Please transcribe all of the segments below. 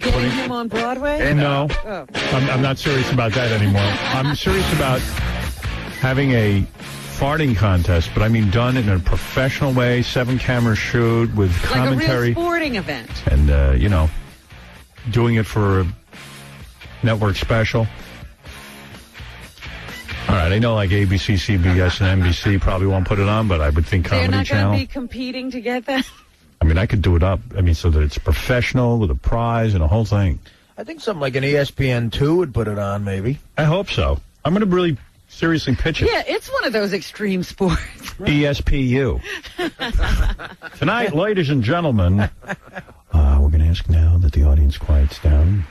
Getting him on Broadway? No. Oh. I'm not serious about that anymore. I'm serious about having a farting contest, but I mean done in a professional way, 7-camera shoot with commentary. Like a real sporting event. And, doing it for a network special. All right, I know like ABC, CBS, and NBC probably won't put it on, but I would think Comedy Channel. They're not going to be competing to get that? I mean, I could do it up. I mean, so that it's professional with a prize and a whole thing. I think something like an ESPN2 would put it on, maybe. I hope so. I'm going to really seriously pitch it. Yeah, it's one of those extreme sports. ESPU. Tonight, ladies and gentlemen, we're going to ask now that the audience quiets down.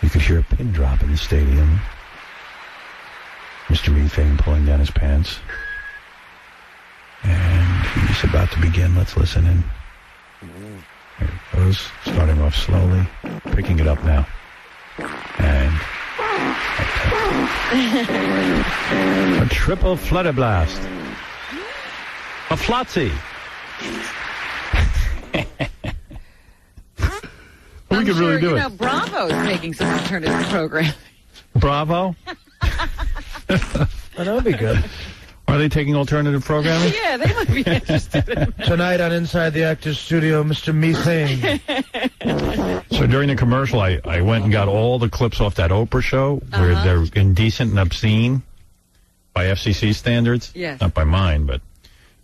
You could hear a pin drop in the stadium. Mr. Methane pulling down his pants. And he's about to begin. Let's listen in. Here it goes. Starting off slowly. Picking it up now. And a triple flutter blast. A flotsy. We could really do it. Bravo's taking some alternative programming. Bravo? Oh, that would be good. Are they taking alternative programming? Yeah, they might be interested in that. Tonight on Inside the Actors Studio, Mr. Methane. So during the commercial, I went and got all the clips off that Oprah show where they're indecent and obscene by FCC standards. Yes. Not by mine, but...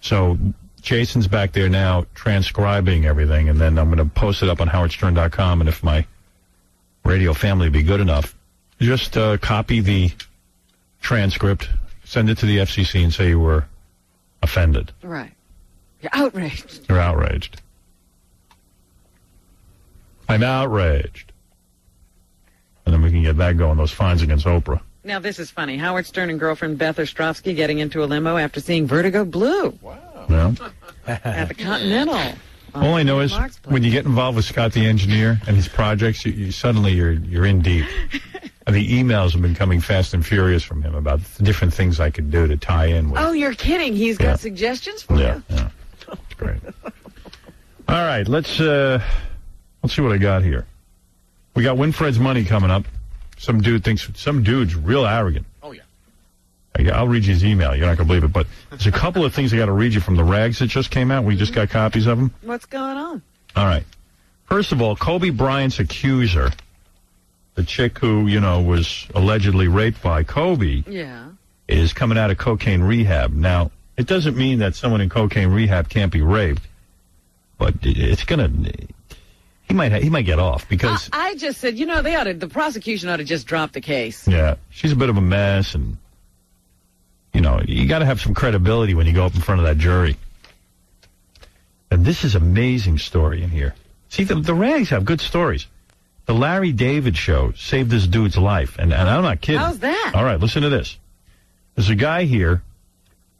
So Jason's back there now transcribing everything, and then I'm going to post it up on howardstern.com, and if my radio family be good enough, just copy the transcript, send it to the FCC, and say you were offended. Right. You're outraged. You're outraged. I'm outraged. And then we can get that going, those fines against Oprah. Now, this is funny. Howard Stern and girlfriend Beth Ostrovsky getting into a limo after seeing Vertigo Blue. Wow. Yeah. At the Continental. All I know is when you get involved with Scott the engineer and his projects, suddenly you're in deep. And the emails have been coming fast and furious from him about the different things I could do to tie in with. Oh, you're kidding. He's got suggestions for you? Yeah. That's great. All right, let's see what I got here. We got Winfred's money coming up. Some dude's real arrogant. Oh, yeah. I'll read you his email. You're not going to believe it, but there's a couple of things I got to read you from the rags that just came out. We just got copies of them. What's going on? All right. First of all, Kobe Bryant's accuser, the chick who, was allegedly raped by Kobe, is coming out of cocaine rehab. Now, it doesn't mean that someone in cocaine rehab can't be raped, but it's going to... He might get off because... I just said, the prosecution ought to just drop the case. Yeah, she's a bit of a mess, and, you got to have some credibility when you go up in front of that jury. And this is an amazing story in here. See, the rags have good stories. The Larry David show saved this dude's life, and I'm not kidding. How's that? All right, listen to this. There's a guy here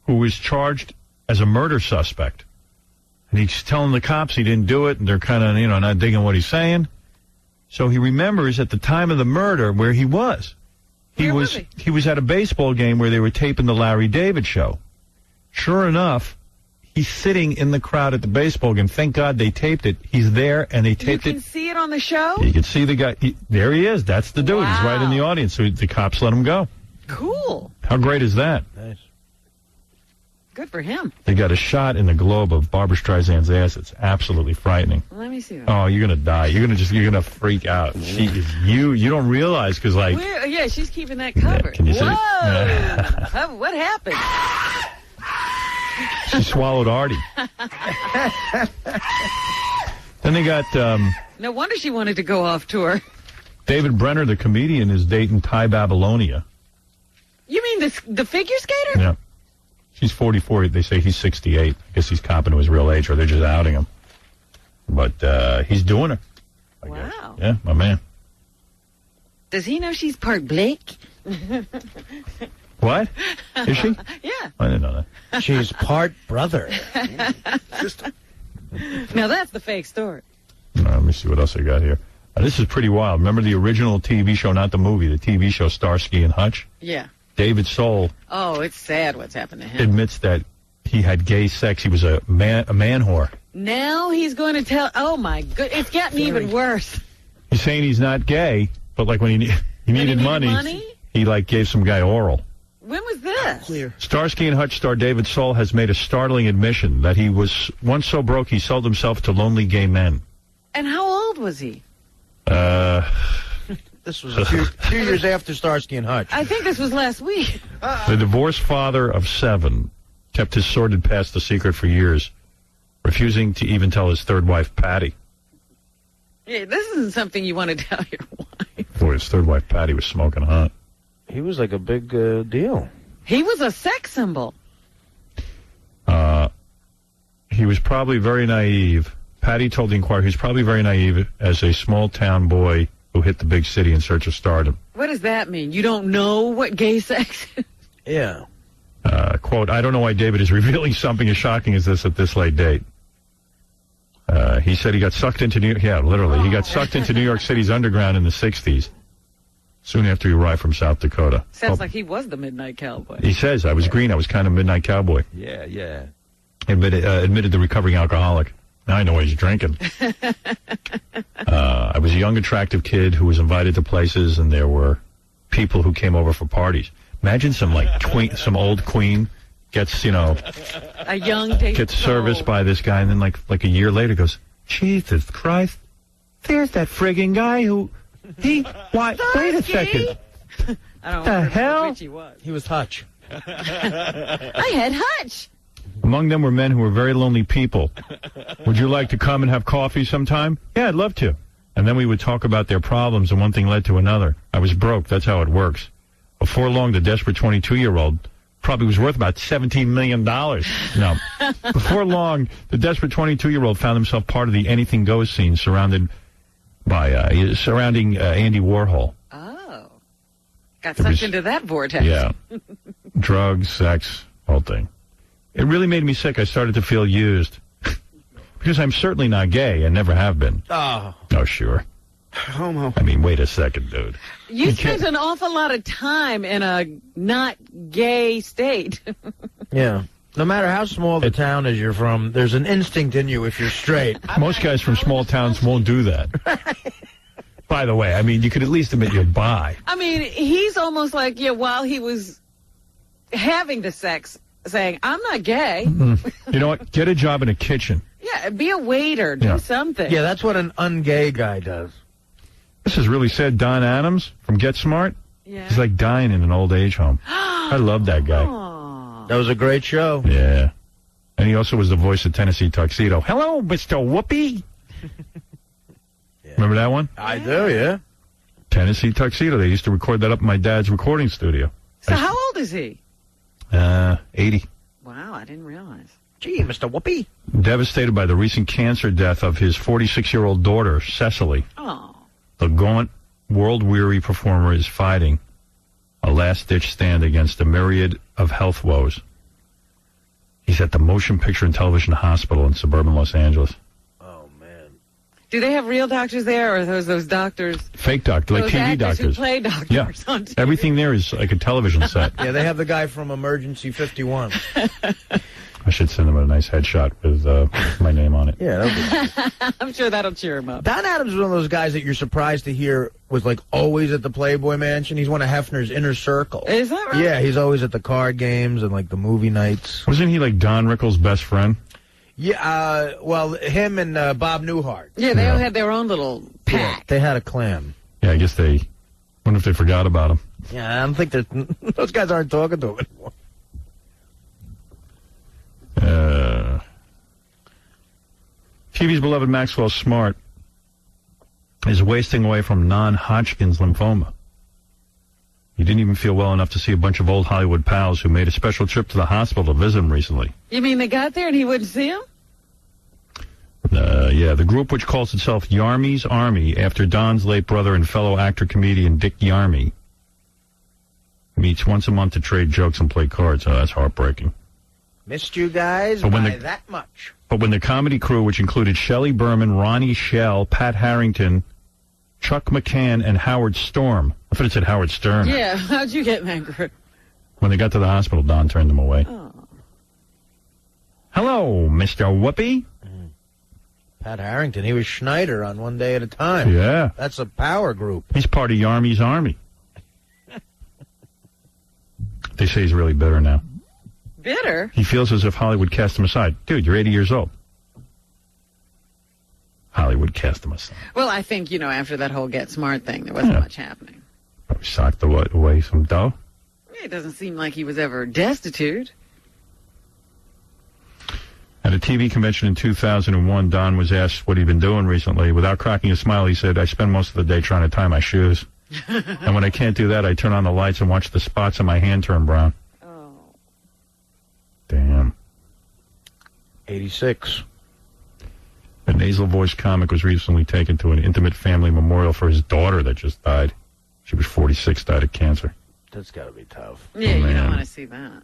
who was charged as a murder suspect. And he's telling the cops he didn't do it, and they're kind of, not digging what he's saying. So he remembers at the time of the murder where he was. He was at a baseball game where they were taping the Larry David show. Sure enough, he's sitting in the crowd at the baseball game. Thank God they taped it. He's there, and they taped it. You can see it on the show? You can see the guy. There he is. That's the dude. Wow. He's right in the audience. So the cops let him go. Cool. How great is that? Nice. Good for him. They got a shot in the globe of Barbra Streisand's ass. It's absolutely frightening. Let me see that. Oh, you're going to die. You're going to freak out. She is you don't realize because yeah, she's keeping that covered. Yeah, can you see? Whoa! What happened? She swallowed Artie. Then they got... no wonder she wanted to go off tour. David Brenner, the comedian, is dating Ty Babylonia. You mean the figure skater? Yeah. She's 44. They say he's 68. I guess he's copping to his real age, or they're just outing him. But he's doing her. I guess. Yeah, my man. Does he know she's part Blake? What? Is she? Yeah. I didn't know that. She's part brother. Now that's the fake story. Let me see what else I got here. This is pretty wild. Remember the original TV show, not the movie, the TV show Starsky and Hutch? Yeah. David Soul. Oh, it's sad what's happened to him. Admits that he had gay sex. He was a man whore. Now he's going to tell. Oh my good, it's gotten even worse. He's saying he's not gay, but like when he needed money, he like gave some guy oral. When was this? Clear. Starsky and Hutch star David Soul has made a startling admission that he was once so broke he sold himself to lonely gay men. And how old was he? This was a few years after Starsky and Hutch. I think this was last week. The divorced father of 7 kept his sordid past a secret for years, refusing to even tell his third wife, Patty. Yeah, this isn't something you want to tell your wife. Boy, his third wife, Patty, was smoking hot. He was like a big deal. He was a sex symbol. He was probably very naive. Patty told the Inquirer he was probably very naive as a small-town boy who hit the big city in search of stardom. What does that mean? You don't know what gay sex is? Yeah. Quote, I don't know why David is revealing something as shocking as this at this late date. He said he got sucked into He got sucked into New York City's underground in the 60s, soon after he arrived from South Dakota. Sounds like he was the Midnight Cowboy. He says, I was green. I was kind of Midnight Cowboy. Yeah. Admitted the recovering alcoholic. Now I know what he's drinking. I was a young, attractive kid who was invited to places, and there were people who came over for parties. Imagine some old queen gets, a young gets serviced by this guy, and then like a year later goes, Jesus Christ, there's that friggin' guy who wait a second. I don't The know hell? which he was. He was Hutch. I had Hutch. Among them were men who were very lonely people. Would you like to come and have coffee sometime? Yeah, I'd love to. And then we would talk about their problems, and one thing led to another. I was broke. That's how it works. Before long, the desperate 22-year-old probably was worth about $17 million. No. Before long, the desperate 22-year-old found himself part of the anything goes scene surrounding Andy Warhol. Oh. Got sucked into that vortex. Yeah. Drugs, sex, whole thing. It really made me sick. I started to feel used. Because I'm certainly not gay and never have been. Oh, Sure. homo. I mean, wait a second, dude. You spent an awful lot of time in a not gay state. Yeah. No matter how small the town is you're from, there's an instinct in you if you're straight. Most guys from small towns won't do that. By the way, I mean, you could at least admit you're bi. I mean, he's almost like, while he was having the sex, saying, I'm not gay. Mm-hmm. You know what? Get a job in a kitchen. Yeah, be a waiter. Do something. Yeah, that's what an ungay guy does. This is really sad. Don Adams from Get Smart. Yeah. He's like dying in an old age home. I love that guy. Aww. That was a great show. Yeah. And he also was the voice of Tennessee Tuxedo. Hello, Mr. Whoopi. Yeah. Remember that one? I do, yeah. Tennessee Tuxedo. They used to record that up in my dad's recording studio. So how old is he? 80. Wow, I didn't realize. Gee, Mr. Whoopi. Devastated by the recent cancer death of his 46-year-old daughter, Cecily. Oh. The gaunt, world-weary performer is fighting a last-ditch stand against a myriad of health woes. He's at the Motion Picture and Television Hospital in suburban Los Angeles. Oh, man. Do they have real doctors there, or are those doctors? Fake doctor, like those TV actors doctors. who play doctors Yeah, on TV? everything there is like a television set. Yeah, they have the guy from Emergency 51. I should send him a nice headshot with my name on it. Yeah, that'll be... I'm sure that'll cheer him up. Don Adams is one of those guys that you're surprised to hear was like always at the Playboy Mansion. He's one of Hefner's inner circle. Is that right? Yeah, he's always at the card games and like the movie nights. Wasn't he like Don Rickles' best friend? Yeah, well, him and Bob Newhart. Yeah, they all had their own little Yeah, pack. they had a clan. Yeah, I guess they... wonder if they forgot about him. Yeah, I don't think those guys aren't talking to him anymore. TV's beloved Maxwell Smart is wasting away from non-Hodgkin's lymphoma. He didn't even feel well enough to see a bunch of old Hollywood pals who made a special trip to the hospital to visit him recently. You mean they got there and he wouldn't see him? Yeah, the group, which calls itself Yarmy's Army, after Don's late brother and fellow actor-comedian Dick Yarmy, meets once a month to trade jokes and play cards. Oh, that's heartbreaking. Missed you guys But when by the- that much. But when the comedy crew, which included Shelley Berman, Ronnie Shell, Pat Harrington, Chuck McCann, and Howard Storm. I thought it said Howard Stern. Yeah, how'd you get in that group? When they got to the hospital, Don turned them away. Oh. Hello, Mr. Whoopi. Pat Harrington. He was Schneider on One Day at a Time. Yeah. That's a power group. He's part of Yarmy's army. They say he's really bitter now. Bitter? He feels as if Hollywood cast him aside. Dude, you're 80 years old. Hollywood cast him aside. Well, I think, after that whole Get Smart thing, there wasn't much happening. Probably socked away some dough. It doesn't seem like he was ever destitute. At a TV convention in 2001, Don was asked what he'd been doing recently. Without cracking a smile, he said, I spend most of the day trying to tie my shoes. And when I can't do that, I turn on the lights and watch the spots on my hand turn brown. Oh. Damn. 86. A nasal voice comic was recently taken to an intimate family memorial for his daughter that just died. She was 46, died of cancer. That's got to be tough. Yeah, you don't want to see that.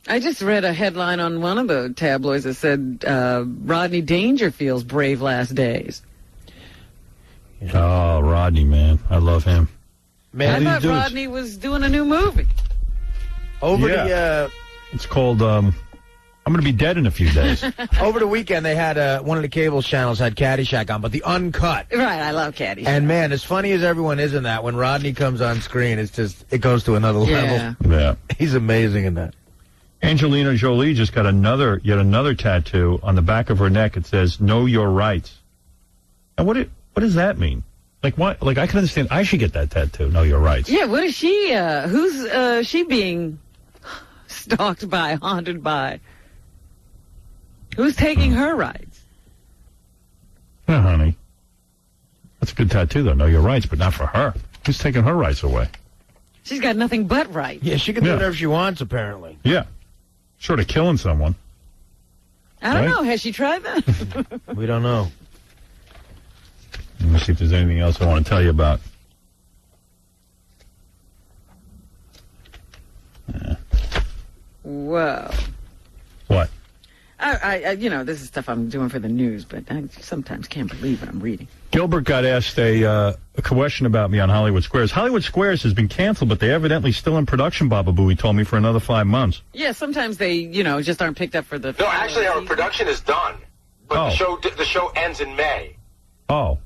I just read a headline on one of the tabloids that said Rodney Dangerfield's brave last days. Oh, Rodney, man. I love him. Man, I thought Rodney was doing a new movie. It's called I'm going to be dead in a few days. Over the weekend, they had one of the cable channels had Caddyshack on, but the uncut. Right, I love Caddyshack. And man, as funny as everyone is in that, when Rodney comes on screen, it goes to another level. Yeah. He's amazing in that. Angelina Jolie just got yet another tattoo on the back of her neck. It says, "Know your rights." And what does that mean? Like what? Like I can understand. I should get that tattoo. Know your rights. Yeah. What is she? Who's she being stalked by, haunted by? Who's taking her rights? Yeah, honey. That's a good tattoo, though. Know your rights, but not for her. Who's taking her rights away? She's got nothing but rights. Yeah, she can do whatever she wants, apparently. Yeah. Short of killing someone. I don't know. Has she tried that? We don't know. Let me see if there's anything else I want to tell you about. Whoa. What? I this is stuff I'm doing for the news, but I sometimes can't believe what I'm reading. Gilbert got asked a question about me on Hollywood Squares. Hollywood Squares has been canceled, but they evidently still in production, Baba Boo, he told me, for another 5 months. Yeah, sometimes they, just aren't picked up for the... No, actually, our production is done. But the show ends in May. Oh.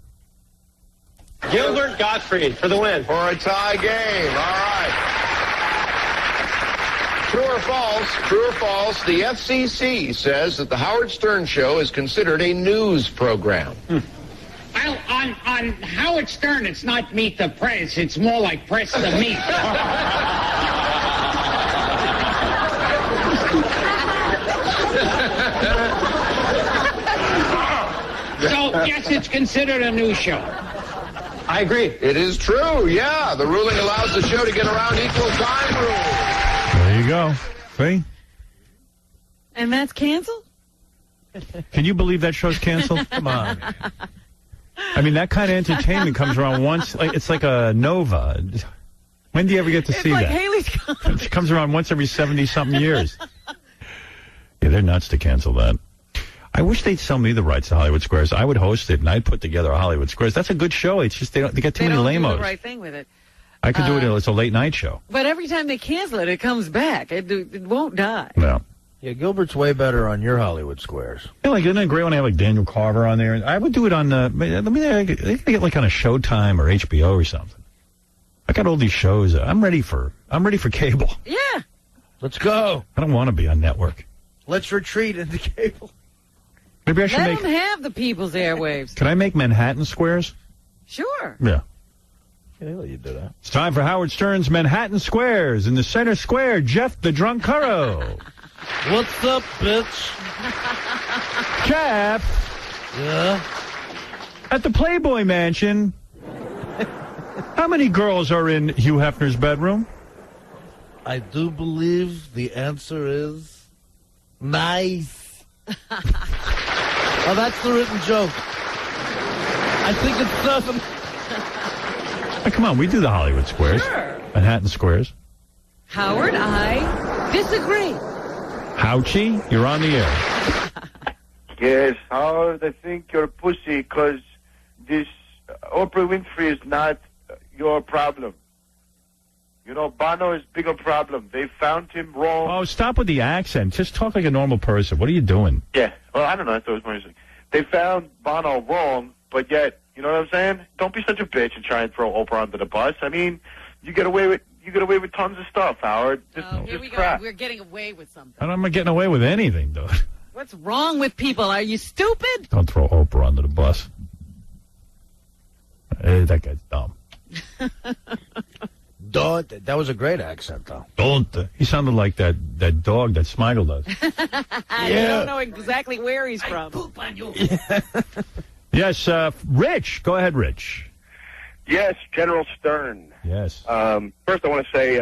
Gilbert Gottfried for the win. For a tie game. All right. True or false? True or false? The FCC says that the Howard Stern Show is considered a news program. Well, on Howard Stern, it's not Meet the Press. It's more like Press the Meat. So, yes, it's considered a news show. I agree. It is true, yeah. The ruling allows the show to get around equal time rules. There you go. See? And that's canceled? Can you believe that show's canceled? Come on. I mean, that kind of entertainment comes around once. It's like a Nova. When do you ever get to see like that? Haley's Comet. It comes around once every 70-something years. Yeah, they're nuts to cancel that. I wish they'd sell me the rights to Hollywood Squares. I would host it, and I'd put together a Hollywood Squares. That's a good show. It's just they get too many lamos. They don't do the right thing with it. I could do it. It's a late-night show. But every time they cancel it, it comes back. It won't die. No. Yeah, Gilbert's way better on your Hollywood Squares. Yeah, like, isn't it great when I have, like, Daniel Carver on there? I would do it on, they get, like, on a Showtime or HBO or something. I got all these shows. I'm ready for cable. Yeah. Let's go. I don't want to be on network. Let's retreat into cable. Maybe I should Let them have the people's airwaves. Can I make Manhattan Squares? Sure. Yeah. Yeah, you do that. It's time for Howard Stern's Manhattan Squares. In the center square, Jeff the Drunk Curro. What's up, bitch? Jeff. Yeah? At the Playboy Mansion, how many girls are in Hugh Hefner's bedroom? I do believe the answer is nice. Oh, that's the written joke. I think it's 7. Hey, come on, we do the Hollywood Squares. Sure. Manhattan Squares. Howard, I disagree. Houchie, you're on the air. Yes, Howard, I think you're pussy because this Oprah Winfrey is not your problem. You know, Bono is bigger problem. They found him wrong. Oh, stop with the accent. Just talk like a normal person. What are you doing? Yeah. Well, I don't know. I thought it was more interesting. They found Bono wrong, but yet, you know what I'm saying? Don't be such a bitch and try and throw Oprah under the bus. I mean, you get away with tons of stuff, Howard. Here we crap. go. We're getting away with something. And I'm not getting away with anything, dude. What's wrong with people? Are you stupid? Don't throw Oprah under the bus. That guy's dumb. Don't. That was a great accent, though. Don't. He sounded like that dog that Smigel does. I don't know exactly where he's from. Poop on you. Yes, Rich. Go ahead, Rich. Yes, General Stern. Yes. First, I want to say